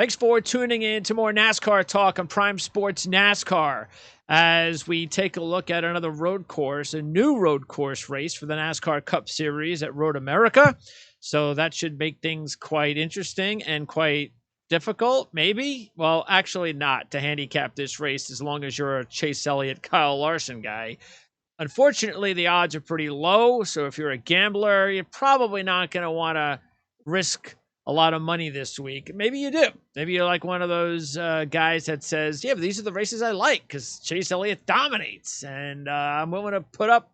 Thanks for tuning in to more NASCAR talk on Prime Sports NASCAR as we take a look at another road course, a new road course race for the NASCAR Cup Series at Road America. So that should make things quite interesting and quite difficult, maybe. Well, actually not to handicap this race as long as you're a Chase Elliott, Kyle Larson guy. Unfortunately, the odds are pretty low. So if you're a gambler, you're probably not going to want to risk a lot of money this week. Maybe you do. Maybe you're like one of those guys that says, yeah, but these are the races I like because Chase Elliott dominates. And I'm willing to put up,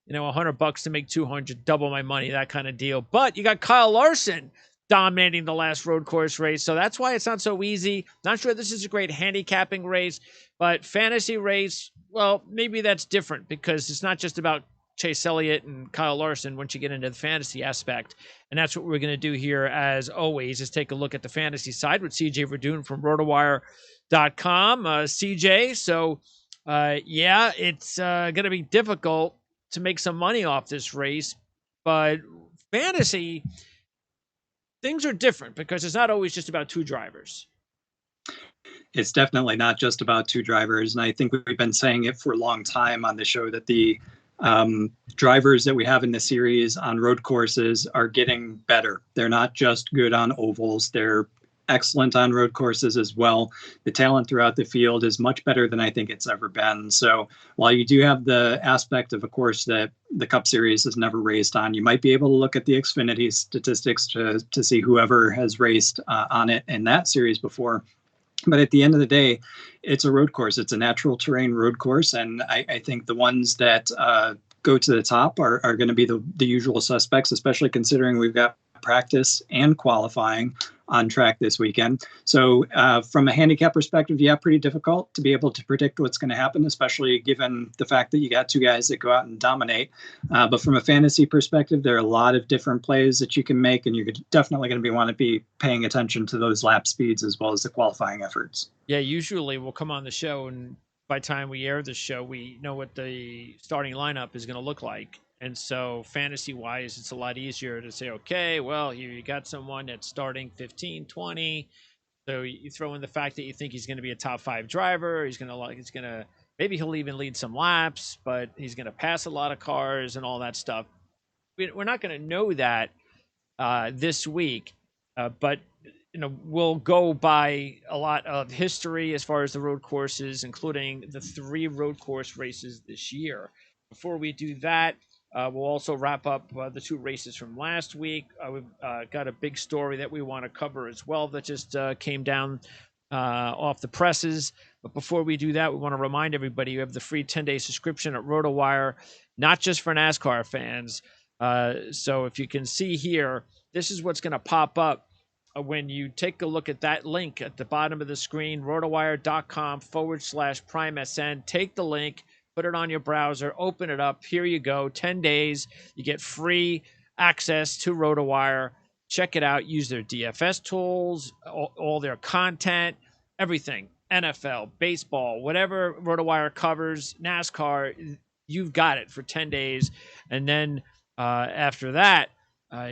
$100 to make 200, double my money, that kind of deal. But you got Kyle Larson dominating the last road course race. So that's why it's not so easy. Not sure this is a great handicapping race, but fantasy race, well, maybe that's different because it's not just about Chase Elliott and Kyle Larson once you get into the fantasy aspect. And that's what we're going to do here, as always, is take a look at the fantasy side with CJ Verdun from rotowire.com. CJ, so it's going to be difficult to make some money off this race, but fantasy, things are different because it's not always just about two drivers. It's definitely not just about two drivers. And I think we've been saying it for a long time on the show that the drivers that we have in the series on road courses are getting better. They're not just good on ovals. They're excellent on road courses as well. The talent throughout the field is much better than I think it's ever been. So while you do have the aspect of a course that the Cup Series has never raced on, you might be able to look at the Xfinity statistics to see whoever has raced on it in that series before. But at the end of the day, it's a road course. It's a natural terrain road course. And I think the ones that go to the top are going to be the usual suspects, especially considering we've got practice and qualifying on track this weekend. So from a handicap perspective, pretty difficult to be able to predict what's going to happen, especially given the fact that you got two guys that go out and dominate. But from a fantasy perspective, there are a lot of different plays that you can make, and you're definitely going to want to be paying attention to those lap speeds as well as the qualifying efforts. Yeah, usually we'll come on the show, and by the time we air the show, we know what the starting lineup is going to look like. And so fantasy-wise, it's a lot easier to say, okay, well, here you got someone that's starting 15, 20. So you throw in the fact that you think he's going to be a top 5 driver. Maybe he'll even lead some laps, but he's going to pass a lot of cars and all that stuff. We're not going to know that this week, but we'll go by a lot of history as far as the road courses, including the 3 road course races this year. Before we do that, we'll also wrap up the 2 races from last week. We've got a big story that we want to cover as well that just came down off the presses. But before we do that, we want to remind everybody you have the free 10-day subscription at RotoWire, not just for NASCAR fans. So if you can see here, this is what's going to pop up when you take a look at that link at the bottom of the screen, rotowire.com/PrimeSN. Take the link. Put it on your browser, open it up. Here you go. 10 days. You get free access to RotoWire. Check it out. Use their DFS tools, all their content, everything. NFL, baseball, whatever RotoWire covers, NASCAR, you've got it for 10 days. And then after that,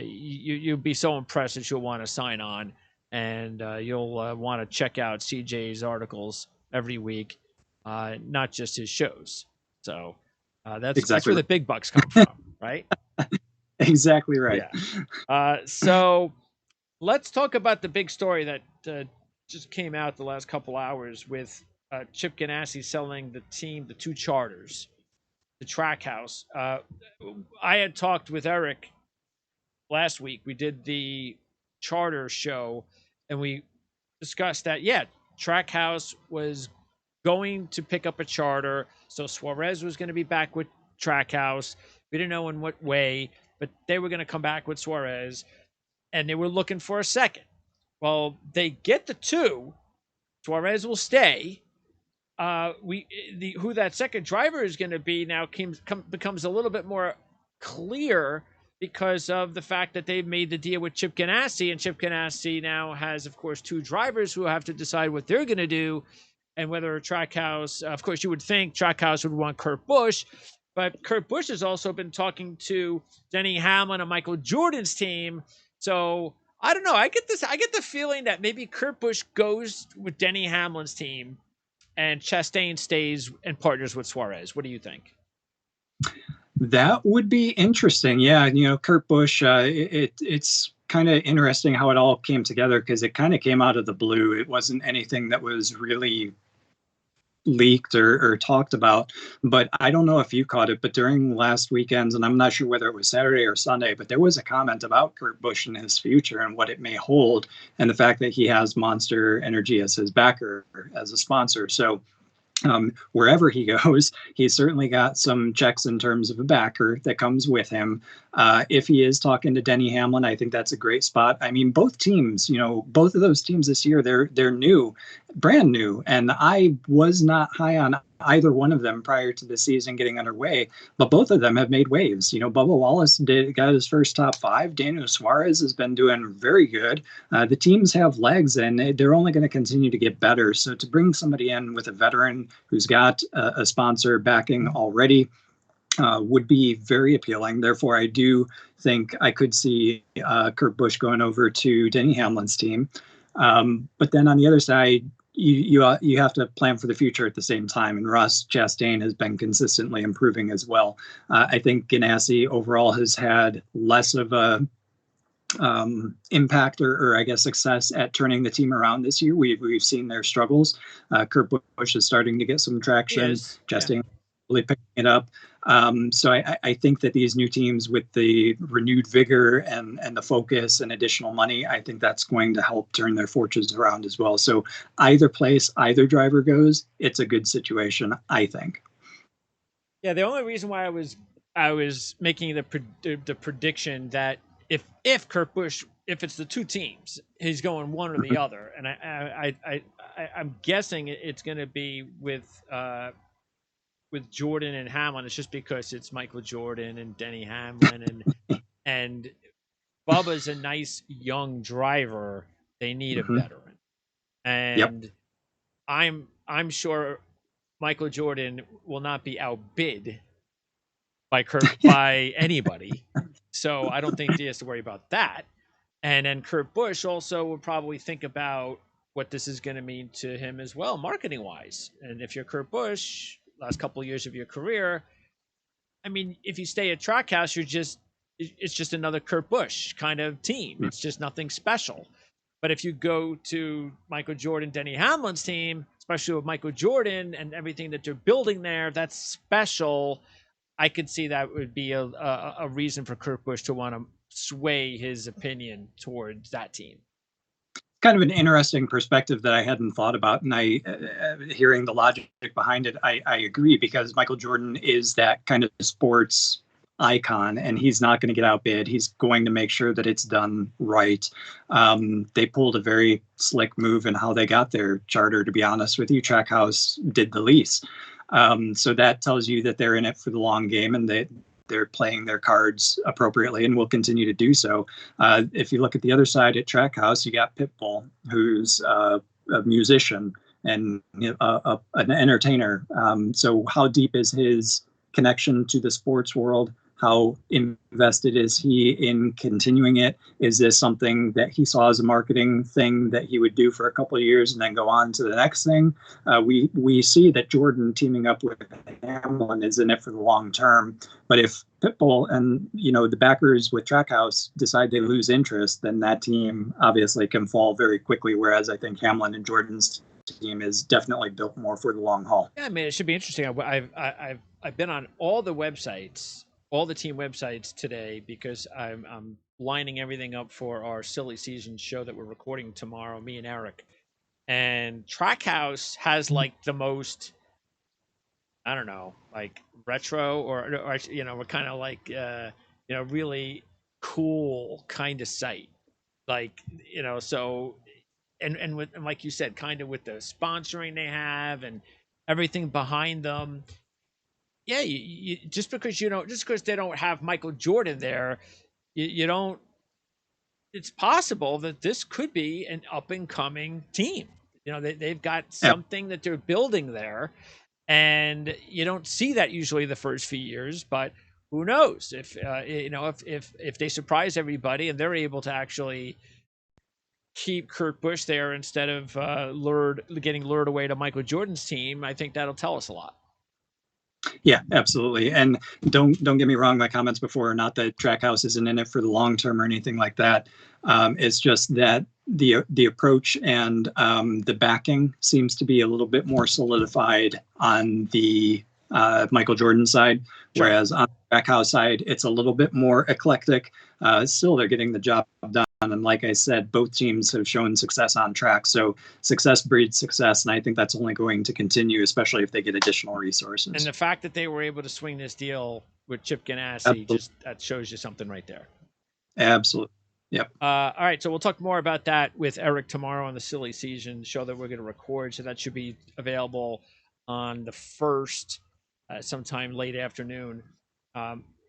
you'll be so impressed that you'll want to sign on. And you'll want to check out CJ's articles every week, not just his shows. So that's where the big bucks come from, right? Exactly right. Yeah. So let's talk about the big story that just came out the last couple hours with Chip Ganassi selling the team, the 2 charters, the Trackhouse. I had talked with Eric last week. We did the charter show, and we discussed that, Trackhouse was going to pick up a charter. So Suarez was going to be back with Trackhouse. We didn't know in what way, but they were going to come back with Suarez, and they were looking for a second. Well, they get the 2. Suarez will stay. Who that second driver is going to be now becomes a little bit more clear because of the fact that they've made the deal with Chip Ganassi, and Chip Ganassi now has, of course, 2 drivers who have to decide what they're going to do. And whether Trackhouse, of course, you would think Trackhouse would want Kurt Busch, but Kurt Busch has also been talking to Denny Hamlin and Michael Jordan's team. So I don't know. I get the feeling that maybe Kurt Busch goes with Denny Hamlin's team and Chastain stays and partners with Suarez. What do you think? That would be interesting. Yeah, Kurt Busch. It's kind of interesting how it all came together because it kind of came out of the blue. It wasn't anything that was really leaked or talked about. But I don't know if you caught it, but during last weekend's, and I'm not sure whether it was Saturday or Sunday, but there was a comment about Kurt Busch and his future and what it may hold, and the fact that he has Monster Energy as his backer, as a sponsor. So wherever he goes, he's certainly got some checks in terms of a backer that comes with him. If he is talking to Denny Hamlin, I think that's a great spot. I mean, both teams, both of those teams this year, they're new, brand new, and I was not high on either one of them prior to the season getting underway, but both of them have made waves. Bubba Wallace got his first top 5. Daniel Suarez has been doing very good. The teams have legs, and they're only going to continue to get better. So to bring somebody in with a veteran who's got a sponsor backing already would be very appealing. Therefore, I do think I could see Kurt Busch going over to Denny Hamlin's team. But then on the other side, you have to plan for the future at the same time. And Ross Chastain has been consistently improving as well. I think Ganassi overall has had less of a impact or I guess success at turning the team around this year. We've seen their struggles. Kurt Busch is starting to get some traction. Chastain really picking it up. So I think that these new teams with the renewed vigor and the focus and additional money, I think that's going to help turn their fortunes around as well. So either place, either driver goes, it's a good situation, I think. Yeah, the only reason why I was making the prediction that if Kurt Busch, if it's the two teams, he's going one or the other, and I'm guessing it's going to be with Jordan and Hamlin. It's just because it's Michael Jordan and Denny Hamlin and Bubba's a nice young driver. They need a veteran, and I'm sure Michael Jordan will not be outbid by anybody. So I don't think he has to worry about that. And then Kurt Busch also would probably think about what this is going to mean to him as well, marketing wise. And if you're Kurt Busch, last couple of years of your career, I mean, if you stay at Trackhouse, it's just another Kurt Busch kind of team. It's just nothing special. But if you go to Michael Jordan, Denny Hamlin's team, especially with Michael Jordan and everything that they're building there, that's special. I could see that would be a reason for Kurt Busch to want to sway his opinion towards that team. Kind of an interesting perspective that I hadn't thought about, and hearing the logic behind it, I agree, because Michael Jordan is that kind of sports icon, and he's not going to get outbid. He's going to make sure that it's done right. They pulled a very slick move in how they got their charter, to be honest with you. Trackhouse did the lease. So that tells you that they're in it for the long game, and they're playing their cards appropriately and will continue to do so. If you look at the other side at Trackhouse, you got Pitbull, who's a musician and an entertainer. So how deep is his connection to the sports world? How invested is he in continuing it? Is this something that he saw as a marketing thing that he would do for a couple of years and then go on to the next thing? We see that Jordan teaming up with Hamlin is in it for the long term. But if Pitbull and the backers with Trackhouse decide they lose interest, then that team obviously can fall very quickly. Whereas I think Hamlin and Jordan's team is definitely built more for the long haul. Yeah, I mean, it should be interesting. I've been on all the websites, all the team websites today, because I'm lining everything up for our silly season show that we're recording tomorrow, me and Eric. And Trackhouse has like the most, I don't know, like retro or we're kind of like really cool kind of site, like so. And like you said, kind of with the sponsoring they have and everything behind them. Yeah, you just because they don't have Michael Jordan there, you don't. It's possible that this could be an up and coming team. They've got something that they're building there, and you don't see that usually the first few years. But who knows if if they surprise everybody and they're able to actually keep Kurt Busch there instead of getting lured away to Michael Jordan's team, I think that'll tell us a lot. Yeah, absolutely. And don't get me wrong, my comments before are not that Trackhouse isn't in it for the long term or anything like that. It's just that the approach and the backing seems to be a little bit more solidified on the Michael Jordan side, whereas on the Trackhouse side, it's a little bit more eclectic. Still, they're getting the job done. And like I said, both teams have shown success on track. So success breeds success. And I think that's only going to continue, especially if they get additional resources. And the fact that they were able to swing this deal with Chip Ganassi, that shows you something right there. Absolutely. Yep. All right. So we'll talk more about that with Eric tomorrow on the Silly Season show that we're going to record. So that should be available on the 1st, sometime late afternoon.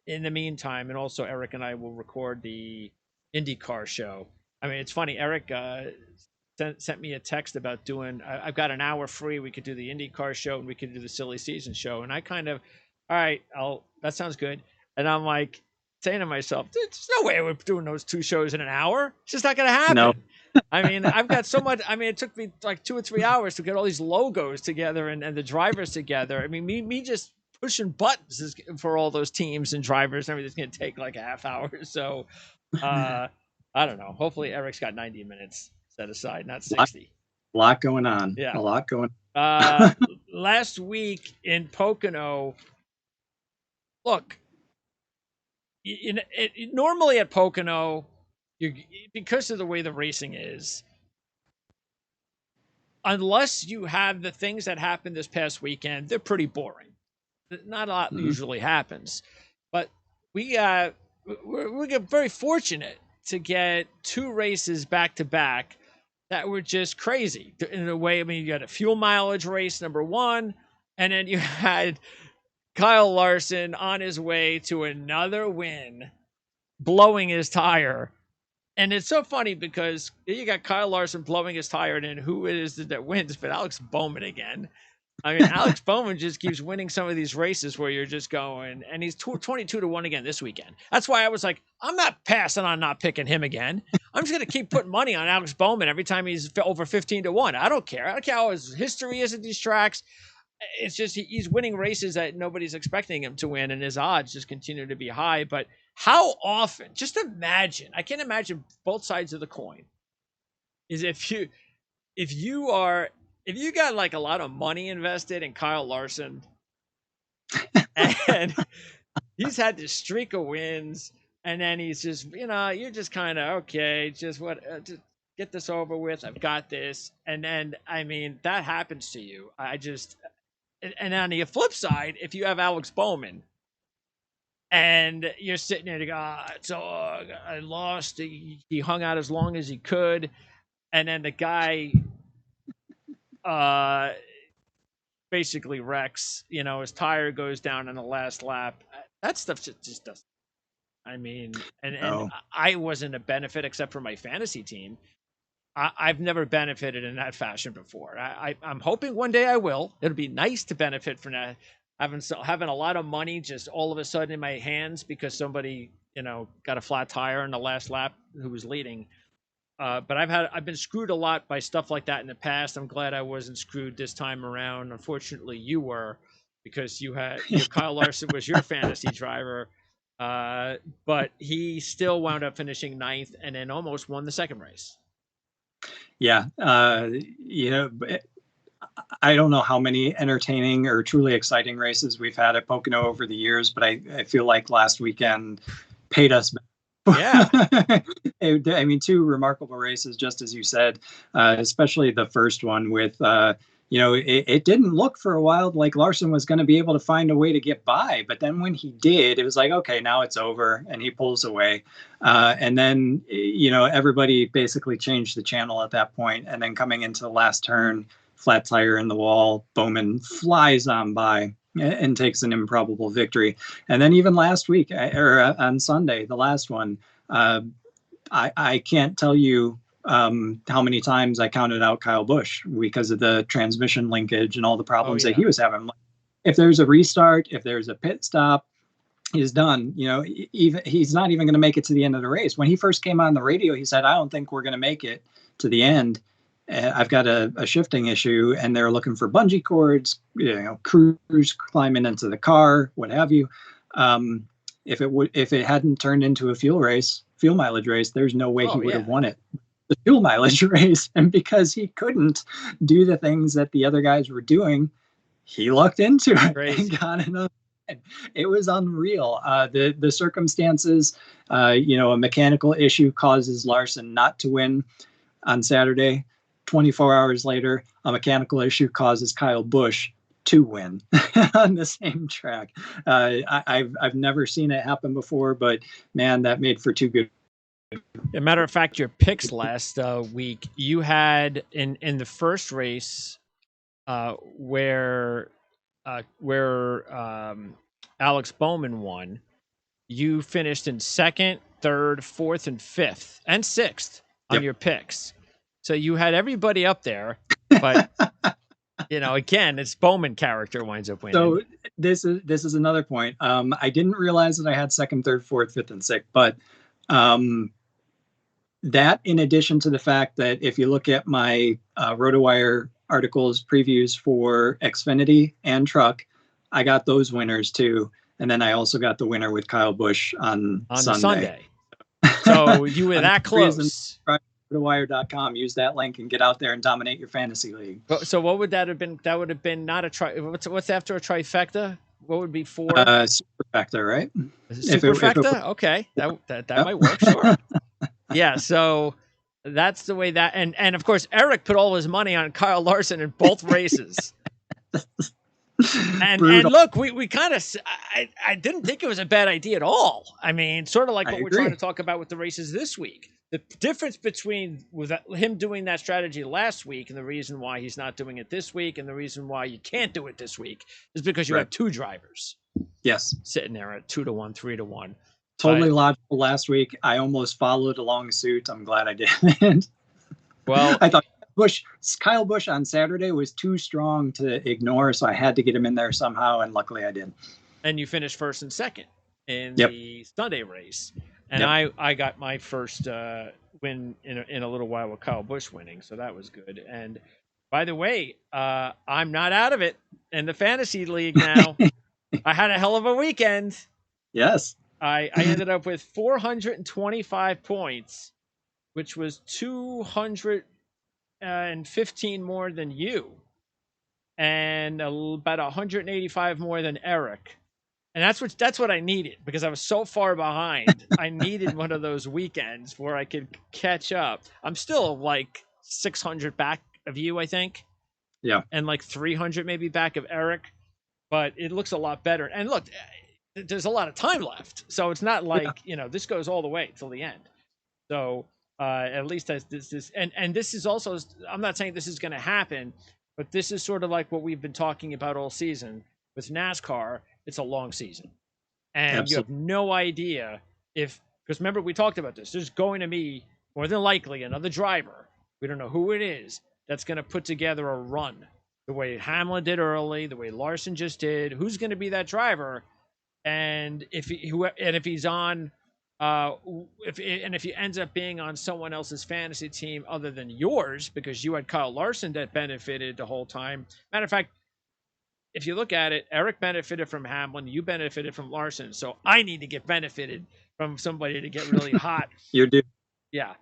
In the meantime, and also Eric and I will record the IndyCar show. I mean, it's funny. Eric sent me a text about doing. I've got an hour free. We could do the IndyCar show and we could do the Silly Season show. And I kind of, all right, that sounds good. And I'm like saying to myself, there's no way we're doing those two shows in an hour. It's just not going to happen. No. I mean, I've got so much. I mean, it took me like 2 or 3 hours to get all these logos together and the drivers together. I mean, me just pushing buttons for all those teams and drivers and everything's going to take like a half hour. So, I don't know. Hopefully Eric's got 90 minutes set aside, not 60. A lot going on. Yeah. A lot going on. Last week in Pocono, look, normally at Pocono, because of the way the racing is, unless you have the things that happened this past weekend, they're pretty boring. Not a lot usually happens, but we're very fortunate to get 2 races back to back that were just crazy in a way. I mean, you got a fuel mileage race, number 1, and then you had Kyle Larson on his way to another win, blowing his tire. And it's so funny because you got Kyle Larson blowing his tire, and then who it is that wins? But Alex Bowman again. I mean, Alex Bowman just keeps winning some of these races where you're just going, and he's 22-1 again this weekend. That's why I was like, I'm not passing on not picking him again. I'm just going to keep putting money on Alex Bowman every time he's over 15-1. I don't care. I don't care how his history is at these tracks. It's just he's winning races that nobody's expecting him to win, and his odds just continue to be high. But how often, just imagine, I can't imagine both sides of the coin, is if you got like a lot of money invested in Kyle Larson and he's had this streak of wins, and then he's just, you're just kind of, okay, just get this over with. I've got this. And then, I mean, that happens to you. And on the flip side, if you have Alex Bowman and you're sitting there to go, I lost. He hung out as long as he could. And then the guy basically wrecks, his tire goes down in the last lap. That stuff just doesn't. I mean, and I wasn't a benefit except for my fantasy team. I've never benefited in that fashion before. I'm hoping one day I will. It'll be nice to benefit from that, having a lot of money just all of a sudden in my hands because somebody, got a flat tire in the last lap who was leading. But I've been screwed a lot by stuff like that in the past. I'm glad I wasn't screwed this time around. Unfortunately, you were, because Kyle Larson was your fantasy driver. But he still wound up finishing 9th and then almost won the second race. Yeah. I don't know how many entertaining or truly exciting races we've had at Pocono over the years, but I feel like last weekend paid us back. Yeah. I mean, 2 remarkable races, just as you said, especially the first one with, it didn't look for a while like Larson was going to be able to find a way to get by. But then when he did, it was like, okay, now it's over. And he pulls away. And then, everybody basically changed the channel at that point. And then coming into the last turn, flat tire in the wall, Bowman flies on by and takes an improbable victory. And then even last week, or on Sunday, the last one, I can't tell you how many times I counted out Kyle Busch because of the transmission linkage and all the problems that he was having. If there's a restart, if there's a pit stop, he's done. He's not even going to make it to the end of the race. When he first came on the radio, he said, I don't think we're going to make it. to the end, I've got a shifting issue, and they're looking for bungee cords, crews climbing into the car, what have you. If it hadn't turned into a fuel mileage race, there's no way he would have won it. The fuel mileage race, and because he couldn't do the things that the other guys were doing, he lucked into it and got another. It was unreal. The circumstances, a mechanical issue causes Larson not to win on Saturday. 24 hours later, a mechanical issue causes Kyle Busch to win on the same track. I've never seen it happen before, but man, that made for two good. As a matter of fact, your picks last week, you had in the first race where Alex Bowman won, you finished in second, third, fourth, and fifth, and sixth on your picks. So you had everybody up there, but again, it's Bowman character winds up winning. So this is another point. I didn't realize that I had second, third, fourth, fifth, and sixth, but that, in addition to the fact that if you look at my RotoWire articles previews for Xfinity and Truck, I got those winners too, and then I also got the winner with Kyle Busch on Sunday. So you were that close. RotoWire.com. Use that link and get out there and dominate your fantasy league. So what would that have been? That would have been not a tri. What's after a trifecta? What would be four? Superfecta, right? Superfecta. Okay, that might work. Sure. Yeah. So that's the way that, and of course Eric put all his money on Kyle Larson in both races. And look, we kind of, I didn't think it was a bad idea at all. I mean, sort of like what we're trying to talk about with the races this week. The difference between with him doing that strategy last week and the reason why he's not doing it this week and the reason why you can't do it this week is because you have two drivers. Yes. Sitting there at 2-1, 3-1. Totally logical last week. I almost followed along suit. I'm glad I didn't. Well, I thought Kyle Busch on Saturday was too strong to ignore, so I had to get him in there somehow, and luckily I did. And you finished first and second in the Sunday race. And I got my first win in a little while with Kyle Busch winning, so that was good. And by the way, I'm not out of it in the fantasy league now. I had a hell of a weekend. Yes. I ended up with 425 points, which was 215 more than you, and about 185 more than Eric. And that's what I needed, because I was so far behind. I needed one of those weekends where I could catch up. I'm still like 600 back of you, I think. Yeah. And like 300 maybe back of Eric, but it looks a lot better. And look, there's a lot of time left, so it's not like this goes all the way till the end. So at least this and this is also, I'm not saying this is going to happen, but this is sort of like what we've been talking about all season with NASCAR. It's a long season, and you have no idea because remember we talked about this. There's going to be more than likely another driver. We don't know who it is that's going to put together a run the way Hamlin did early, the way Larson just did. Who's going to be that driver? And if he's on, if he ends up being on someone else's fantasy team other than yours, because you had Kyle Larson that benefited the whole time. Matter of fact, if you look at it, Eric benefited from Hamlin, you benefited from Larson. So I need to get benefited from somebody to get really hot. You're due. Yeah.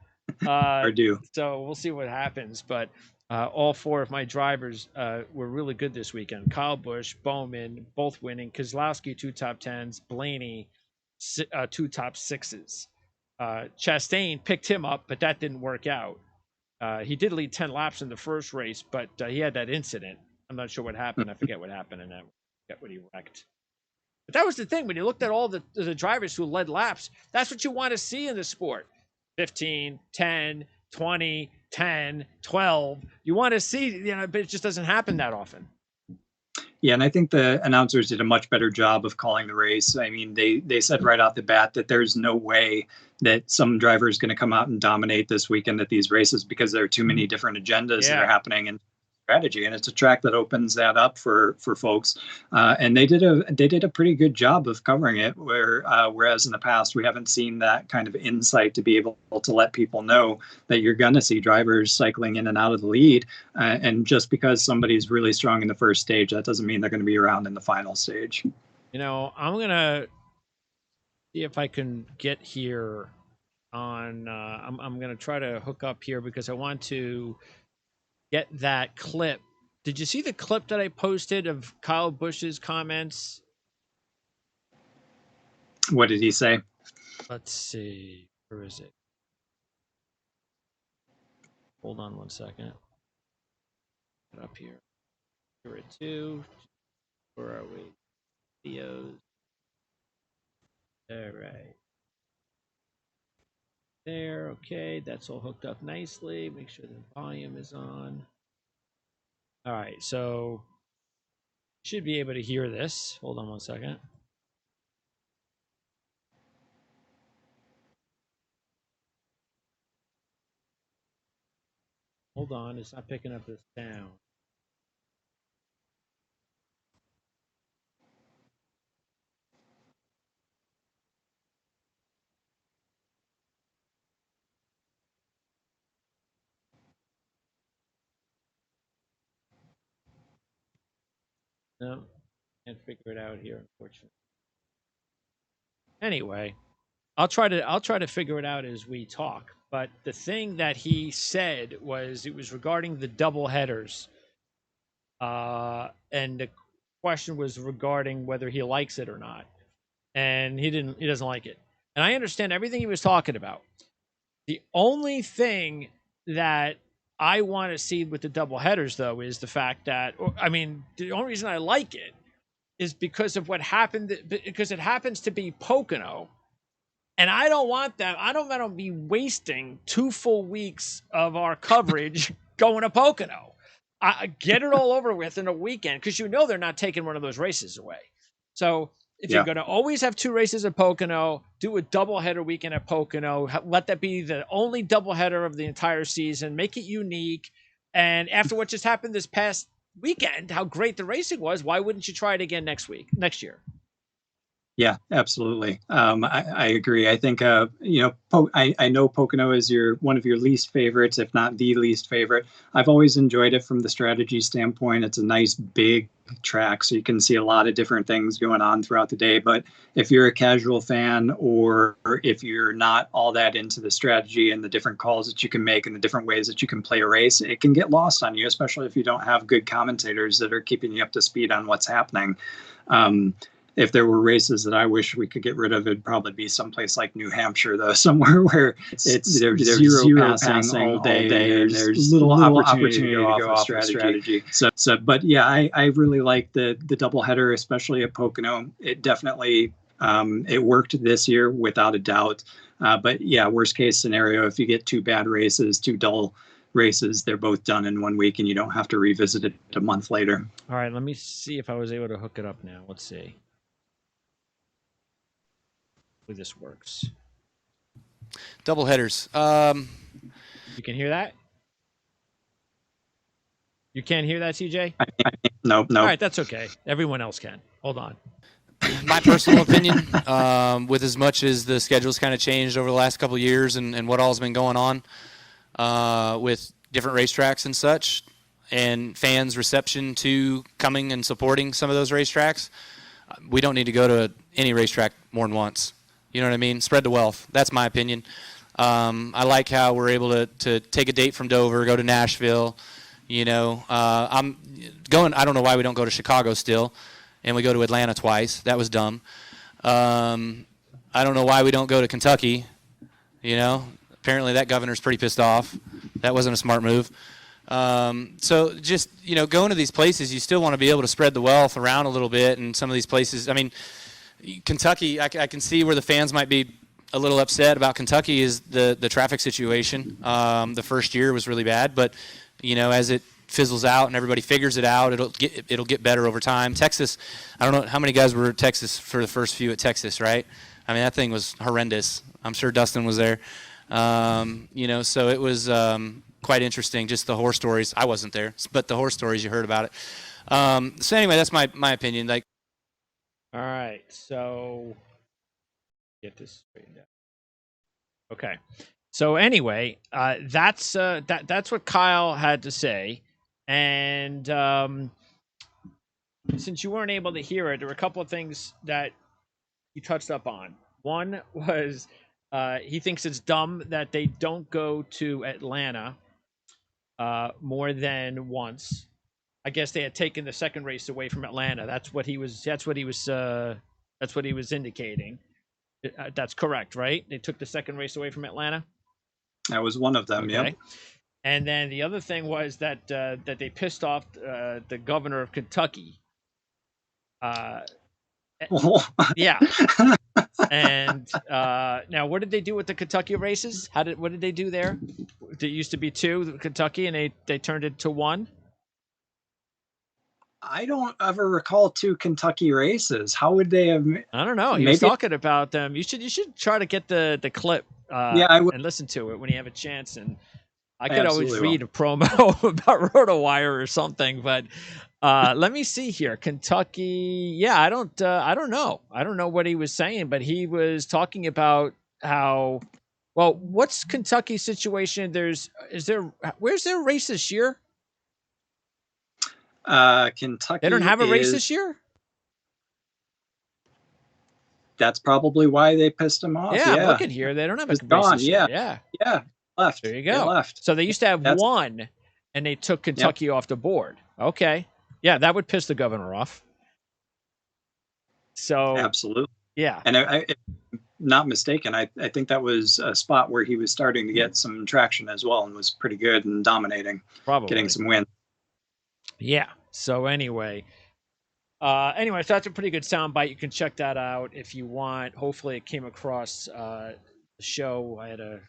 You're due. So we'll see what happens. But all four of my drivers were really good this weekend. Kyle Busch, Bowman, both winning. Keselowski, 2 top 10s. Blainey, 2 top 6s. Chastain picked him up, but that didn't work out. He did lead 10 laps in the first race, but he had that incident. I'm not sure what happened. I forget what happened in that. I forget what he wrecked. But that was the thing. When you looked at all the drivers who led laps, that's what you want to see in the sport. 15, 10, 20, 10, 12. You want to see, but it just doesn't happen that often. Yeah, and I think the announcers did a much better job of calling the race. I mean, they said right off the bat that there's no way that some driver is going to come out and dominate this weekend at these races because there are too many different agendas that are happening and strategy, and it's a track that opens that up for folks. And they did a pretty good job of covering it. Whereas in the past we haven't seen that kind of insight to be able to let people know that you're going to see drivers cycling in and out of the lead. And just because somebody's really strong in the first stage, that doesn't mean they're going to be around in the final stage. You know, I'm gonna see if I can get here on. I'm gonna try to hook up here because I want to get that clip. Did you see the clip that I posted of Kyle Busch's comments? What did he say? Let's see. Where is it? Hold on one second. Get up here. Here it too. Where are we? Videos. All right. There. Okay. That's all hooked up nicely. Make sure the volume is on. All right. So should be able to hear this. Hold on one second. Hold on. It's not picking up this sound. No, can't figure it out here, unfortunately. Anyway, I'll try to figure it out as we talk. But the thing that he said was it was regarding the double headers, and the question was regarding whether he likes it or not, and he doesn't like it. And I understand everything he was talking about. The only thing that I want to see with the double headers, though, is the fact that, I mean, the only reason I like it is because of what happened, because it happens to be Pocono. And I don't want that. I don't want to be wasting 2 full weeks of our coverage going to Pocono. Get it all over with in a weekend because they're not taking one of those races away. So if you're going to always have 2 races at Pocono, do a doubleheader weekend at Pocono. Let that be the only doubleheader of the entire season. Make it unique. And after what just happened this past weekend, how great the racing was, why wouldn't you try it again next year? Yeah, absolutely. I agree. I think, I know Pocono is one of your least favorites, if not the least favorite. I've always enjoyed it from the strategy standpoint. It's a nice big track, so you can see a lot of different things going on throughout the day. But if you're a casual fan, or if you're not all that into the strategy and the different calls that you can make and the different ways that you can play a race, it can get lost on you, especially if you don't have good commentators that are keeping you up to speed on what's happening. If there were races that I wish we could get rid of, it'd probably be someplace like New Hampshire, though, somewhere where there's zero passing all day and there's little opportunity to go off strategy. So, but yeah, I really like the doubleheader, especially at Pocono. It definitely it worked this year without a doubt. But yeah, worst case scenario, if you get 2 bad races, 2 dull races, they're both done in 1 week and you don't have to revisit it a month later. All right, let me see if I was able to hook it up now. Let's see. This works. Double headers. You can hear that? You can't hear that, CJ? No. All right, that's okay. Everyone else can. Hold on. My personal opinion, with as much as the schedule's kind of changed over the last couple of years and what all's been going on with different racetracks and such, and fans' reception to coming and supporting some of those racetracks, we don't need to go to any racetrack more than once. You know what I mean? Spread the wealth. That's my opinion. I like how we're able to take a date from Dover, go to Nashville. I'm going. I don't know why we don't go to Chicago still, and we go to Atlanta twice. That was dumb. I don't know why we don't go to Kentucky. Apparently that governor's pretty pissed off. That wasn't a smart move. So just, going to these places, you still want to be able to spread the wealth around a little bit. And some of these places, I mean, Kentucky, I can see where the fans might be a little upset about Kentucky is the traffic situation. The first year was really bad, but as it fizzles out and everybody figures it out, it'll get better over time. Texas, I don't know how many guys were at Texas for the first few at Texas, right? I mean, that thing was horrendous. I'm sure Dustin was there. So it was quite interesting. Just the horse stories. I wasn't there, but the horse stories you heard about it. So anyway, that's my opinion. Like, all right, so get this straightened out. Okay, so anyway, that's what Kyle had to say, and since you weren't able to hear it, there were a couple of things that you touched up on. One was he thinks it's dumb that they don't go to Atlanta more than once. I guess they had taken the second race away from Atlanta. That's what he was indicating. That's correct, right? They took the second race away from Atlanta. That was one of them. Okay. Yep. And then the other thing was that that they pissed off the governor of Kentucky. Yeah. And now, what did they do with the Kentucky races? What did they do there? It used to be 2 Kentucky, and they turned it to 1. I don't ever recall 2 Kentucky races. How would they have? I don't know. He was talking about them. You should try to get the clip. And listen to it when you have a chance. And I could always read a promo about RotoWire or something, but let me see here. Kentucky. Yeah, I don't know. I don't know what he was saying, but he was talking about how. Well, what's Kentucky's situation? Where's their race this year? Kentucky. They don't have a race this year? That's probably why they pissed him off. Yeah, I'm looking here. They don't have a race this year. Yeah. Left. There you go. They left. So they used to have 1, and they took Kentucky off the board. Okay. Yeah, that would piss the governor off. So absolutely. Yeah. And I not mistaken, I think that was a spot where he was starting to get some traction as well and was pretty good and dominating. Probably. Getting some wins. Yeah. So anyway, so that's a pretty good soundbite. You can check that out if you want. Hopefully it came across the show. I had to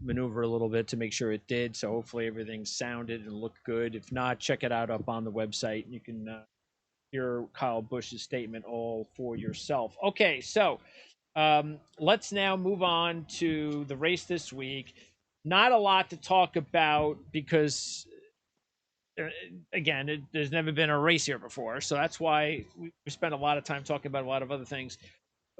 maneuver a little bit to make sure it did. So hopefully everything sounded and looked good. If not, check it out up on the website. You can hear Kyle Busch's statement all for yourself. Okay, so let's now move on to the race this week. Not a lot to talk about because again, there's never been a race here before, so that's why we spend a lot of time talking about a lot of other things.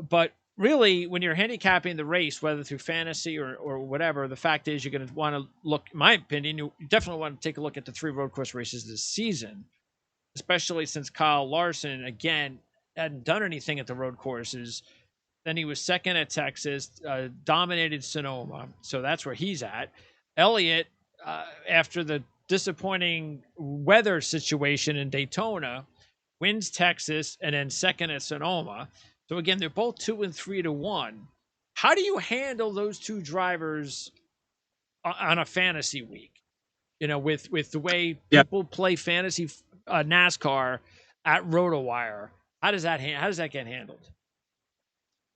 But really, when you're handicapping the race, whether through fantasy or whatever, the fact is you're going to want to look, in my opinion, you definitely want to take a look at the 3 road course races this season, especially since Kyle Larson, again, hadn't done anything at the road courses. Then he was second at Texas, dominated Sonoma, so that's where he's at. Elliott, after the disappointing weather situation in Daytona, wins Texas and then second at Sonoma. So again, they're both 2 and 3 to 1. How do you handle those 2 drivers on a fantasy week? You know, with the way people play fantasy NASCAR at RotoWire, how does that get handled?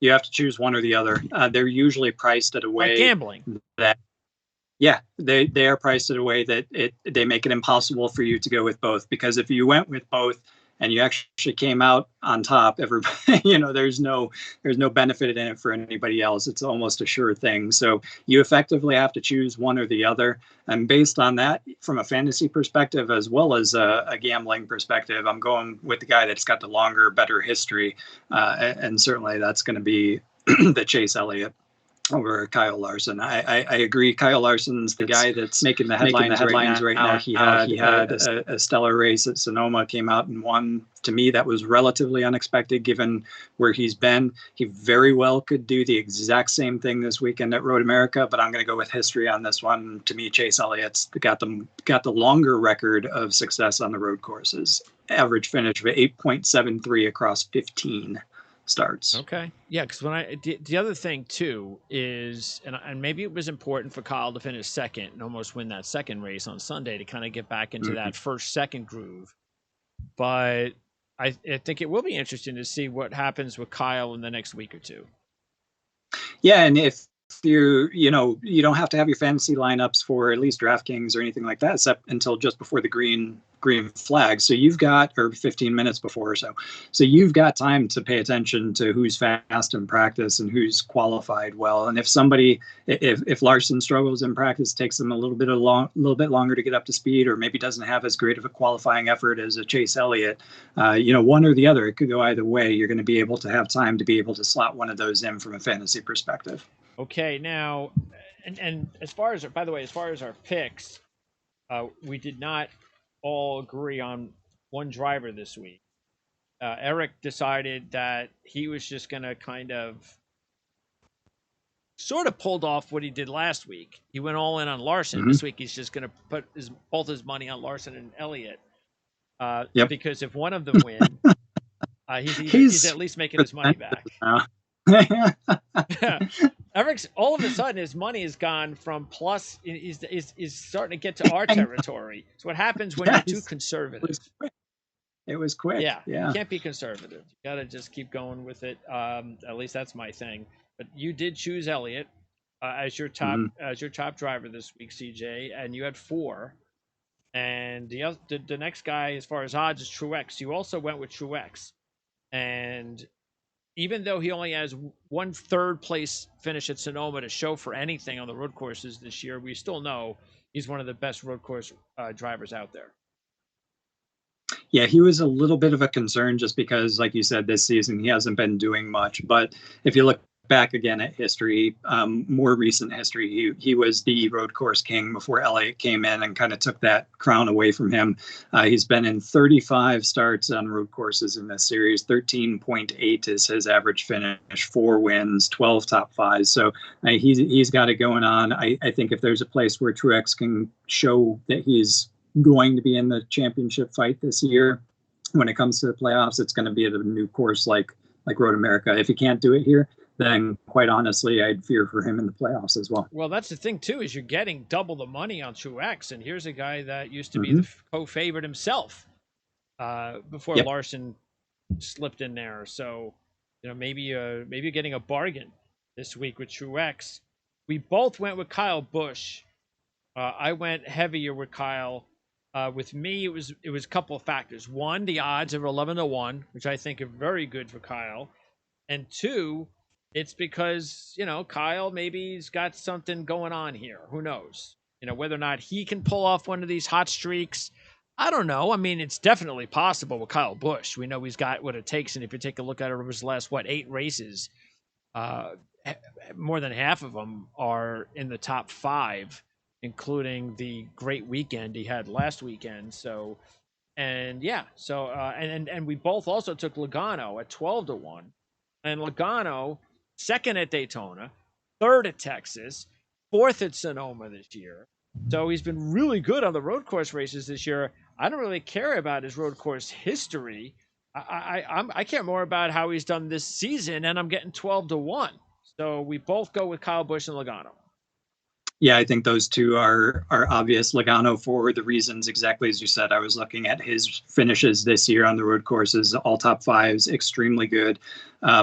You have to choose one or the other. They're usually priced at a way like gambling. They are priced in a way that they make it impossible for you to go with both, because if you went with both and you actually came out on top, everybody, there's no benefit in it for anybody else. It's almost a sure thing. So you effectively have to choose one or the other. And based on that, from a fantasy perspective, as well as a gambling perspective, I'm going with the guy that's got the longer, better history. And certainly that's going to be the Chase Elliott over Kyle Larson. I agree. Kyle Larson's the guy that's making the headlines right now. He had a stellar race at Sonoma, came out and won. To me, that was relatively unexpected given where he's been. He very well could do the exact same thing this weekend at Road America, but I'm going to go with history on this one. To me, Chase Elliott's got the longer record of success on the road courses. Average finish of 8.73 across 15 starts. Okay. Yeah, because the other thing too is, and maybe it was important for Kyle to finish second and almost win that second race on Sunday to kind of get back into that second groove. But I think it will be interesting to see what happens with Kyle in the next week or two. Yeah, and if you don't have to have your fantasy lineups for at least DraftKings or anything like that, except until just before the green flag. So you've got, or 15 minutes before or so. So you've got time to pay attention to who's fast in practice and who's qualified well. And if Larson struggles in practice, takes them a little bit longer to get up to speed, or maybe doesn't have as great of a qualifying effort as a Chase Elliott, one or the other, it could go either way. You're going to be able to have time to be able to slot one of those in from a fantasy perspective. Okay, now, and as far as our picks, we did not all agree on one driver this week. Eric decided that he was just going to kind of sort of pulled off what he did last week. He went all in on Larson. Mm-hmm. This week he's just going to put both his money on Larson and Elliott. Because if one of them win, he's at least making his money back. Eric's all of a sudden his money has gone from plus is starting to get to our territory. So what happens when you're too conservative? It was quick. Yeah. You can't be conservative. You got to just keep going with it. At least that's my thing. But you did choose Elliott as your top driver this week, CJ, and you had 4. And the next guy, as far as odds, is Truex. You also went with Truex, and even though he only has 1 third place finish at Sonoma to show for anything on the road courses this year, we still know he's one of the best road course drivers out there. Yeah, he was a little bit of a concern just because, like you said, this season he hasn't been doing much. But if you look back again at history, more recent history, he was the road course king before Elliott came in and kind of took that crown away from him. He's been in 35 starts on road courses in this series. 13.8 is his average finish, 4 wins, 12 top 5s. So he's got it going on. I think if there's a place where Truex can show that he's going to be in the championship fight this year, when it comes to the playoffs, it's going to be at a new course like Road America. If he can't do it here, then quite honestly, I'd fear for him in the playoffs as well. Well, that's the thing too, is you're getting double the money on Truex, and here's a guy that used to be the co-favorite himself before Larson slipped in there. So, maybe you're getting a bargain this week with Truex. We both went with Kyle Busch. I went heavier with Kyle. With me, it was a couple of factors. 1, the odds are 11-1, which I think are very good for Kyle, and 2, it's because, Kyle maybe he's got something going on here. Who knows? Whether or not he can pull off one of these hot streaks, I don't know. I mean, it's definitely possible with Kyle Busch. We know he's got what it takes, and if you take a look at it over his last 8 races, more than half of them are in the top 5, including the great weekend he had last weekend. So, and we both also took Logano at 12-1, and Logano, 2nd at Daytona, 3rd at Texas, 4th at Sonoma this year. So he's been really good on the road course races this year. I don't really care about his road course history. I care more about how he's done this season, and I'm getting 12-1. So we both go with Kyle Busch and Logano. Yeah, I think those two are obvious. Logano, for the reasons exactly as you said. I was looking at his finishes this year on the road courses, all top 5s, extremely good.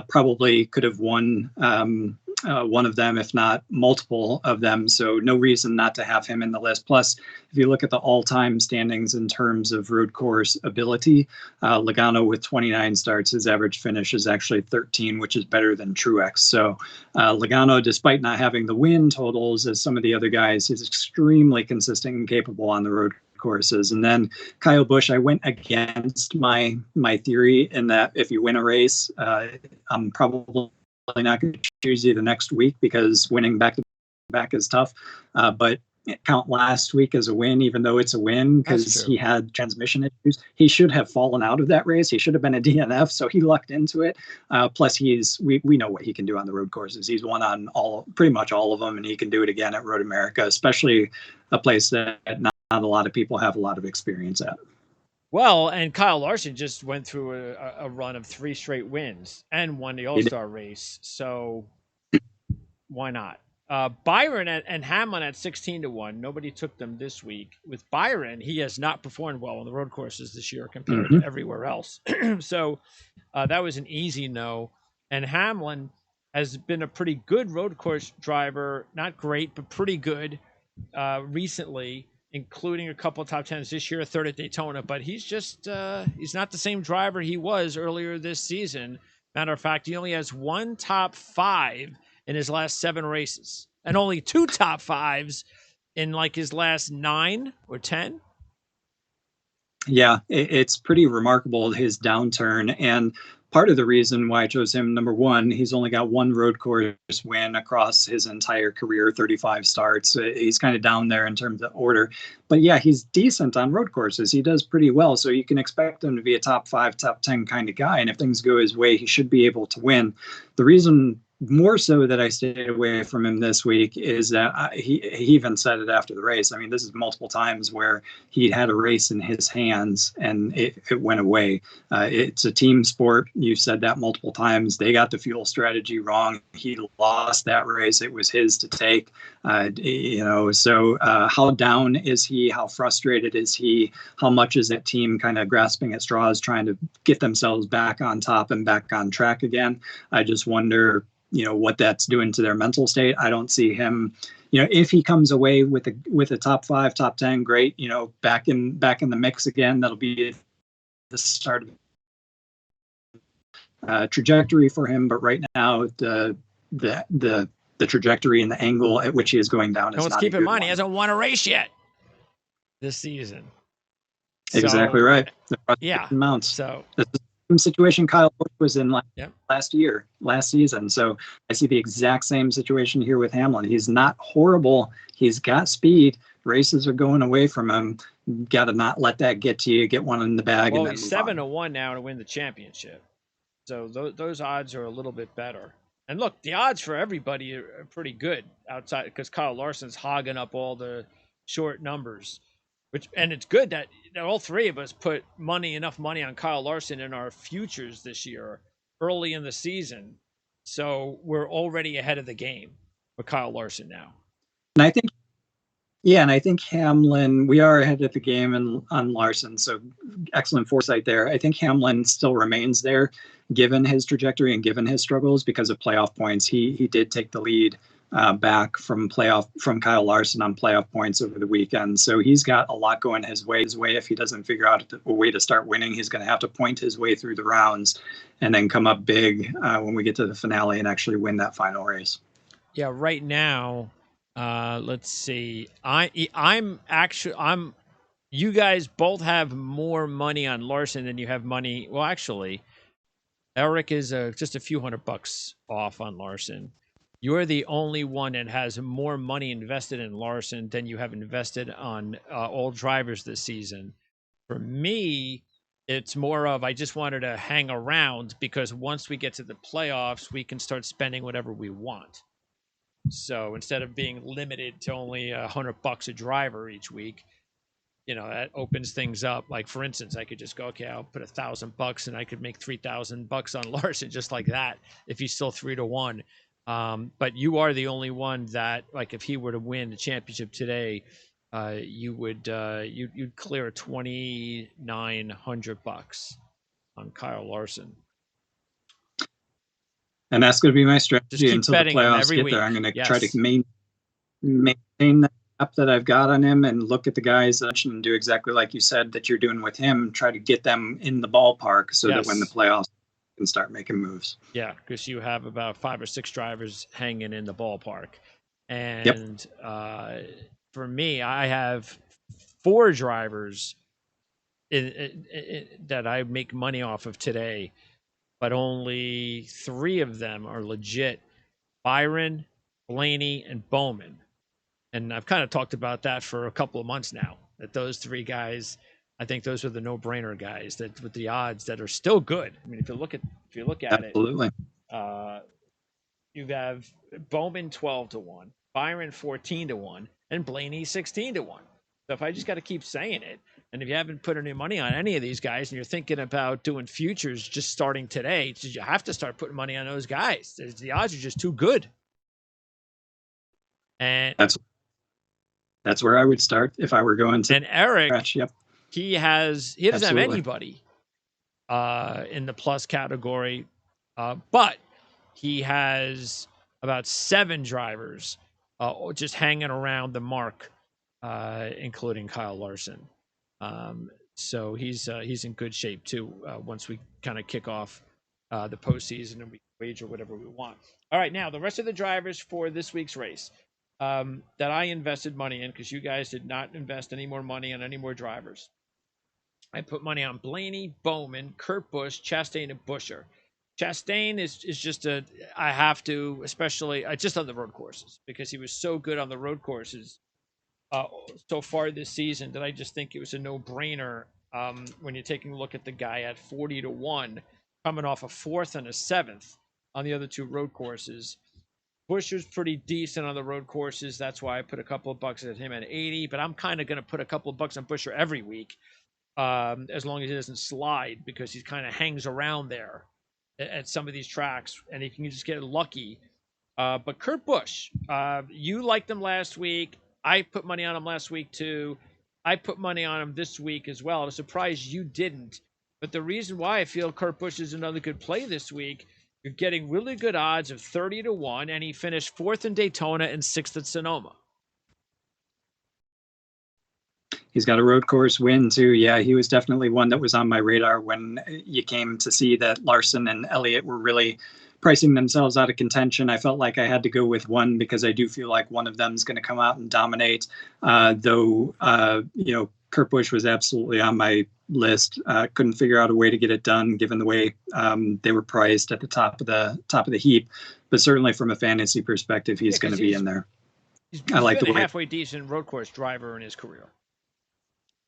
Probably could have won one of them, if not multiple of them. So no reason not to have him in the list. Plus, if you look at the all-time standings in terms of road course ability, Logano with 29 starts, his average finish is actually 13, which is better than Truex. So Logano, despite not having the win totals as some of the other guys, is extremely consistent and capable on the road courses. And then Kyle Busch, I went against my theory in that if you win a race, I'm probably not going to choose you the next week because winning back-to-back is tough. But count last week as a win, even though it's a win because he had transmission issues. He should have fallen out of that race. He should have been a DNF, so he lucked into it. Plus, we know what he can do on the road courses. He's won on pretty much all of them, and he can do it again at Road America, especially a place that not a lot of people have a lot of experience at. Well, and Kyle Larson just went through a run of 3 straight wins and won the All-Star race. So why not? Byron and Hamlin at 16-1. Nobody took them this week. With Byron, he has not performed well on the road courses this year compared to everywhere else. So that was an easy no. And Hamlin, has been a pretty good road course driver. Not great, but pretty good recently, including a couple of top tens this year, a third at Daytona. But he's just he's not the same driver he was earlier this season. Matter of fact, he only has one top five in his last 7 races, and only 2 top fives in like his last 9 or 10. Yeah, it's pretty remarkable, his downturn. And part of the reason why I chose him, number one, he's only got 1 road course win across his entire career, 35 starts. He's kind of down there in terms of order. But yeah, he's decent on road courses. He does pretty well. So you can expect him to be a top 5, top 10 kind of guy. And if things go his way, he should be able to win. The reason more so that I stayed away from him this week is that he even said it after the race. I mean, this is multiple times where he had a race in his hands and it went away. It's a team sport. You've said that multiple times. They got the fuel strategy wrong. He lost that race. It was his to take. So how down is he? How frustrated is he? How much is that team kind of grasping at straws, trying to get themselves back on top and back on track again? I just wonder, what that's doing to their mental state. I don't see him, if he comes away with a top 5, top 10, great, back in the mix again. That'll be the start of trajectory for him. But right now, the trajectory and the angle at which he is going down is let's not keep a in good mind one. he hasn't won a race yet this season. Exactly right. Yeah. Mounts. So that's the same situation Kyle Busch was in last season. So I see the exact same situation here with Hamlin. He's not horrible. He's got speed. Races are going away from him. Got to not let that get to you. Get one in the bag. Well, and then he's 7-1 now to win the championship. So those odds are a little bit better. And look, the odds for everybody are pretty good outside because Kyle Larson's hogging up all the short numbers. And it's good that all 3 of us put enough money on Kyle Larson in our futures this year early in the season. So we're already ahead of the game with Kyle Larson now. And I think Hamlin, we are ahead of the game on Larson. So excellent foresight there. I think Hamlin still remains there given his trajectory and given his struggles because of playoff points. He did take the lead back from Kyle Larson on playoff points over the weekend. So he's got a lot going his way. If he doesn't figure out a way to start winning, he's going to have to point his way through the rounds and then come up big when we get to the finale and actually win that final race. Yeah, right now, let's see. You guys both have more money on Larson than you have money. Well, actually, Eric is just a few $100 off on Larson. You're the only one that has more money invested in Larson than you have invested on all drivers this season. For me, it's more of I just wanted to hang around because once we get to the playoffs, we can start spending whatever we want. So instead of being limited to only $100 a driver each week, that opens things up. Like for instance, I could just go, okay, I'll put $1,000 and I could make $3,000 on Larson just like that if he's still 3-1. But you are the only one that, like, if he were to win the championship today, you'd clear $2,900 on Kyle Larson. And that's going to be my strategy until the playoffs get week. there. I'm going to try to maintain that up that I've got on him and look at the guys and do exactly like you said that you're doing with him. Try to get them in the ballpark so that when the playoffs can start making moves. Yeah, because you have about 5 or 6 drivers hanging in the ballpark. And for me, I have 4 drivers that I make money off of today, but only 3 of them are legit. Byron, Blainey, and Bowman. And I've kind of talked about that for a couple of months now, that those 3 guys, I think those are the no-brainer guys that with the odds that are still good. I mean, if you look at Absolutely. it, you have Bowman 12-1, Byron 14-1, and Blainey 16-1. So if I just got to keep saying it, and if you haven't put any money on any of these guys and you're thinking about doing futures just starting today, you have to start putting money on those guys. The odds are just too good. And that's where I would start if I were going to. And Eric, scratch. Yep. he doesn't have Absolutely. anybody in the plus category, but he has about 7 drivers just hanging around the mark, including Kyle Larson. So he's in good shape too. Once we kind of kick off the postseason and we wager whatever we want. All right, now the rest of the drivers for this week's race that I invested money in, because you guys did not invest any more money on any more drivers. I put money on Blainey, Bowman, Kurt Busch, Chastain, and Buescher. Chastain is just I have to, especially just on the road courses, because he was so good on the road courses so far this season that I just think it was a no-brainer when you're taking a look at the guy at 40-1, coming off a 4th and a 7th on the other 2 road courses. Buescher's pretty decent on the road courses. That's why I put a couple of bucks at him at 80, but I'm kind of going to put a couple of bucks on Buescher every week, as long as he doesn't slide, because he kind of hangs around there at some of these tracks, and he can just get lucky. But Kurt Busch, you liked him last week. I put money on him last week too. I put money on him this week as well. I was surprised you didn't. But the reason why I feel Kurt Busch is another good play this week, you're getting really good odds of 30-1, and he finished 4th in Daytona and 6th at Sonoma. He's got a road course win too. Yeah, he was definitely one that was on my radar when you came to see that Larson and Elliott were really pricing themselves out of contention. I felt like I had to go with one because I do feel like one of them is going to come out and dominate. Though, Kurt Busch was absolutely on my list. Couldn't figure out a way to get it done given the way they were priced at the top of the heap. But certainly from a fantasy perspective, he's going to be in there. He's I like been the a halfway decent road course driver in his career.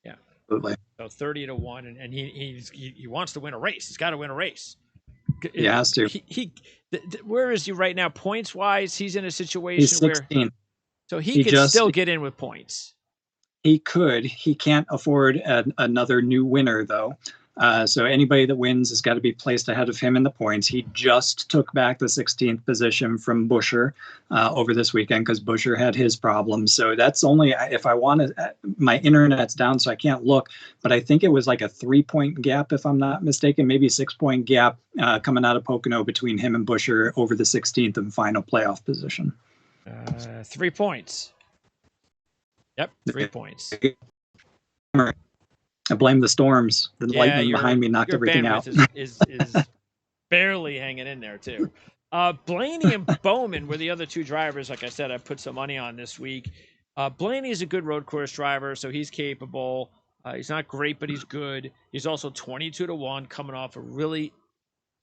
Yeah, absolutely. So 30-1, and he wants to win a race. He's got to win a race. He has to. Where is he right now, points wise? He's in a situation He's 16. where, so he could still get in with points. He could. He can't afford another new winner though. So anybody that wins has got to be placed ahead of him in the points. He just took back the 16th position from Buescher over this weekend because Buescher had his problems. So that's only if I want to. My internet's down, so I can't look. But I think it was like a 3-point gap, if I'm not mistaken, maybe a 6-point gap coming out of Pocono between him and Buescher over the 16th and final playoff position. 3 points. Yep, 3 points. I blame the storms. The lightning behind me knocked everything out. is barely hanging in there too. Blainey and Bowman were the other 2 drivers. Like I said, I put some money on this week. Blainey is a good road course driver, so he's capable. He's not great, but he's good. He's also 22-1, coming off a really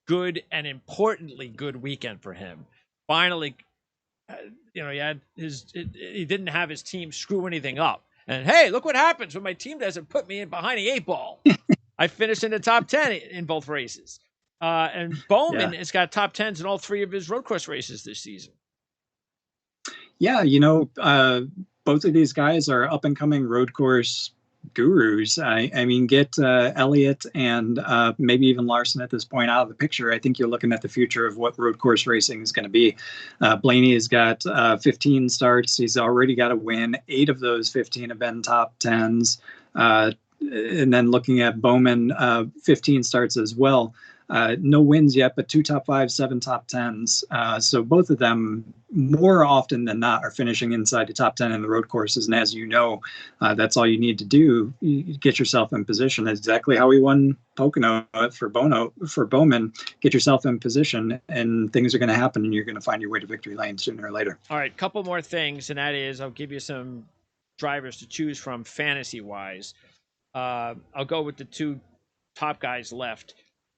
good and importantly good weekend for him. Finally, he didn't have his team screw anything up. And hey, look what happens when my team doesn't put me in behind the 8 ball. I finished in the top 10 in both races. And Bowman has got top 10s in all 3 of his road course races this season. Yeah, both of these guys are up and coming road course gurus. I mean, get Elliott and maybe even Larson at this point out of the picture. I think you're looking at the future of what road course racing is going to be. Blainey has got 15 starts. He's already got a win. 8 of those 15 have been top 10s. And then looking at Bowman, 15 starts as well. No wins yet, but 2 top 5s, 7 top 10s. So both of them, more often than not, are finishing inside the top 10 in the road courses. And as you know, that's all you need to do. You get yourself in position. That's exactly how we won Pocono for Bowman. Get yourself in position, and things are going to happen, and you're going to find your way to victory lane sooner or later. All right, couple more things, and that is I'll give you some drivers to choose from fantasy-wise. I'll go with the 2 top guys left.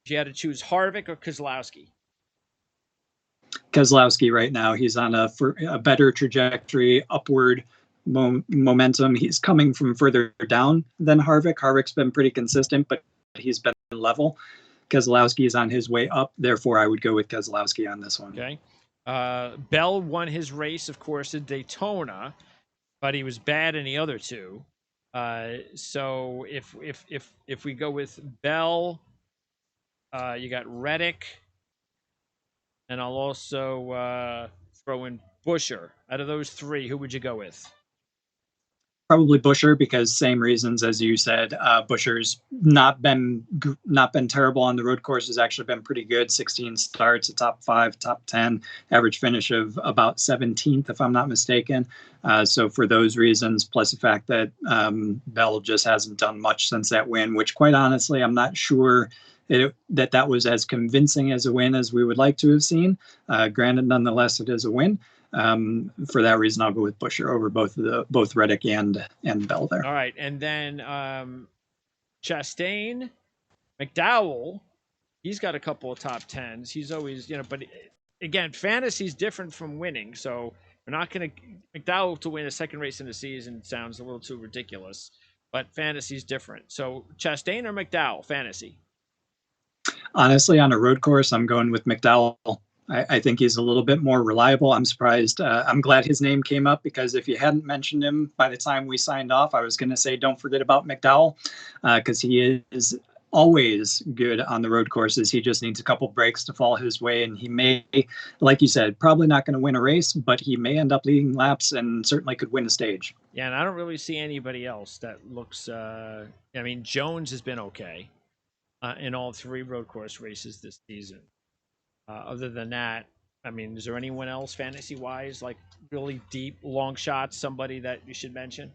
If you had to choose Harvick or Keselowski? Keselowski right now. He's on a better trajectory, upward momentum. He's coming from further down than Harvick. Harvick's been pretty consistent, but he's been level. Keselowski is on his way up. Therefore, I would go with Keselowski on this one. Okay. Bell won his race, of course, in Daytona, but he was bad in the other 2. So if we go with Bell, you got Reddick, and I'll also throw in Buescher. Out of those 3, who would you go with? Probably Buscher, because same reasons as you said. Buscher's not been terrible on the road course. Has actually been pretty good. 16 starts, a top 5, top 10, average finish of about 17th, if I'm not mistaken. So for those reasons, plus the fact that Bell just hasn't done much since that win, which quite honestly, I'm not sure that was as convincing as a win as we would like to have seen. Granted, nonetheless, it is a win. For that reason, I'll go with Buscher over both Reddick and Bell there. All right, and then Chastain, McDowell, he's got a couple of top 10s. He's always, but again, fantasy's different from winning, so we're not going to McDowell to win a second race in the season sounds a little too ridiculous, but fantasy's different. So Chastain or McDowell, fantasy? Honestly, on a road course, I'm going with McDowell. I think he's a little bit more reliable. I'm surprised. I'm glad his name came up, because if you hadn't mentioned him by the time we signed off, I was going to say don't forget about McDowell, because he is always good on the road courses. He just needs a couple breaks to fall his way, and he may, like you said, probably not going to win a race, but he may end up leading laps and certainly could win a stage. Yeah, and I don't really see anybody else that looks. Jones has been okay in all 3 road course races this season. Other than that, is there anyone else fantasy-wise, like really deep, long shots, somebody that you should mention?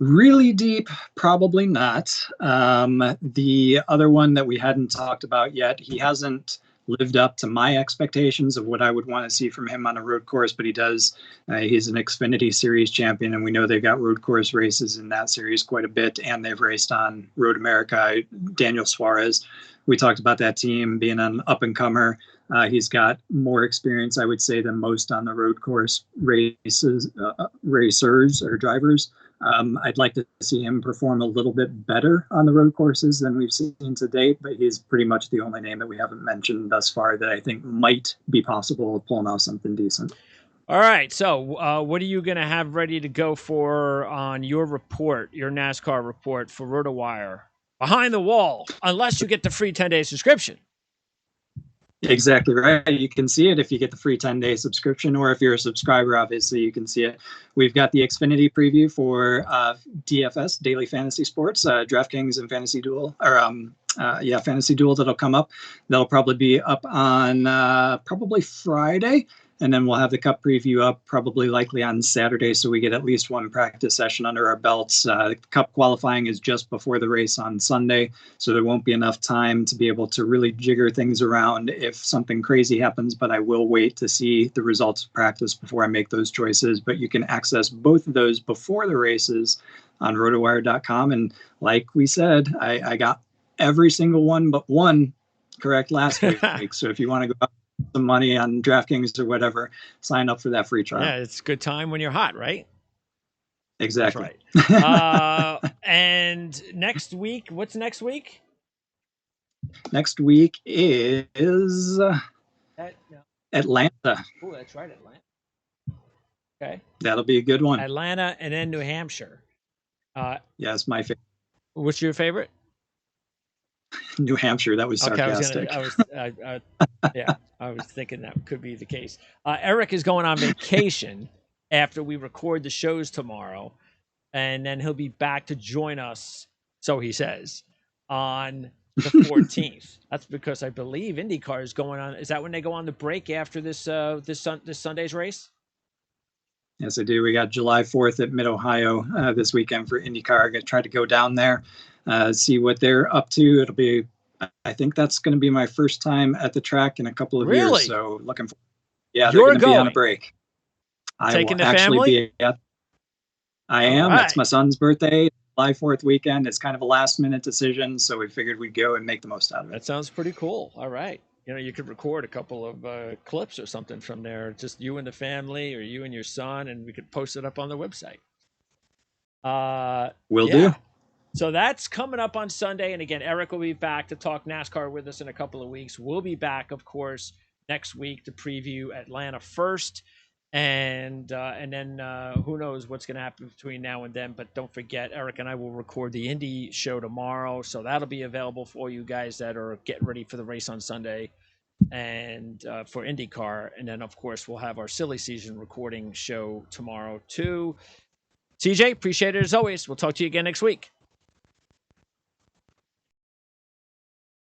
Really deep, probably not. The other one that we hadn't talked about yet, he hasn't lived up to my expectations of what I would want to see from him on a road course, but he does. He's an Xfinity Series champion, and we know they've got road course races in that series quite a bit, and they've raced on Road America. Daniel Suarez, we talked about that team being an up-and-comer. He's got more experience, I would say, than most on the road course racers or drivers. I'd like to see him perform a little bit better on the road courses than we've seen to date, but he's pretty much the only name that we haven't mentioned thus far that I think might be possible of pulling off something decent. All right, so what are you going to have ready to go for on your report, your NASCAR report for RotoWire? Behind the wall, unless you get the free 10-day subscription. Exactly right. You can see it if you get the free 10-day subscription, or if you're a subscriber, obviously you can see it. We've got the Xfinity preview for DFS, Daily Fantasy Sports, DraftKings and Fantasy Duel, or Fantasy Duel that'll come up. That'll probably be up on probably Friday. And then we'll have the Cup preview up likely on Saturday, so we get at least one practice session under our belts. Cup qualifying is just before the race on Sunday, so there won't be enough time to be able to really jigger things around if something crazy happens, but I will wait to see the results of practice before I make those choices. But you can access both of those before the races on rotowire.com. And like we said, I got every single one but one correct last week. So if you want to go out some money on DraftKings or whatever, sign up for that free trial. Yeah, it's a good time when you're hot, right? Exactly. That's right. And next week, what's next week? Next week is Atlanta. Oh, that's right, Atlanta. Okay. That'll be a good one. Atlanta and then New Hampshire. Yes, my favorite. What's your favorite? New Hampshire. That was sarcastic. I was thinking that could be the case. Eric is going on vacation after we record the shows tomorrow, and then he'll be back to join us, so he says, on the 14th. That's because I believe IndyCar is going on. Is that when they go on the break after this Sunday's race? Yes, I do. We got July 4th at Mid-Ohio this weekend for IndyCar. I'm going to try to go down there, see what they're up to. I think that's going to be my first time at the track in a couple of years. So looking forward. Yeah, they're going to be on a break. Taking the family? I am. Right. It's my son's birthday, July 4th weekend. It's kind of a last-minute decision, so we figured we'd go and make the most out of it. That sounds pretty cool. All right. You could record a couple of clips or something from there, just you and the family or you and your son, and we could post it up on the website. Will do. So that's coming up on Sunday. And again, Eric will be back to talk NASCAR with us in a couple of weeks. We'll be back, of course, next week to preview Atlanta first. And then who knows what's going to happen between now and then. But don't forget, Eric and I will record the Indy show tomorrow. So that'll be available for you guys that are getting ready for the race on Sunday and for IndyCar. And then, of course, we'll have our silly season recording show tomorrow, too. CJ, appreciate it as always. We'll talk to you again next week.